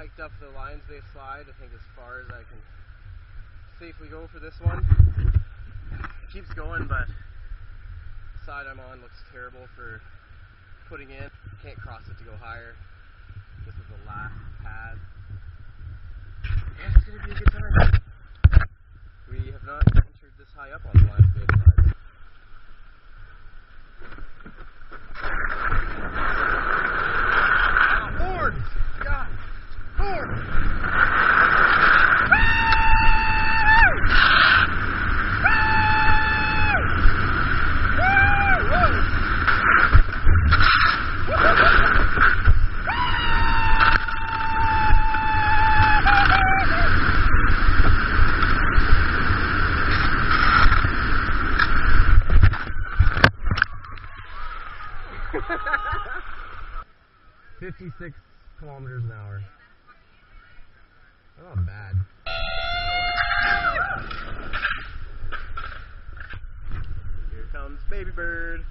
hiked up the Lions Bay slide, I think as far as I can safely go for this one. It keeps going, but the side I'm on looks terrible for putting in. Can't cross it to go higher. This is the last pad. Yeah, it's gonna be a good time. We have not ventured this high up on the Lions Bay slide. Forward! God! Forward! $56 kilometers an hour. Not bad. Here comes baby bird.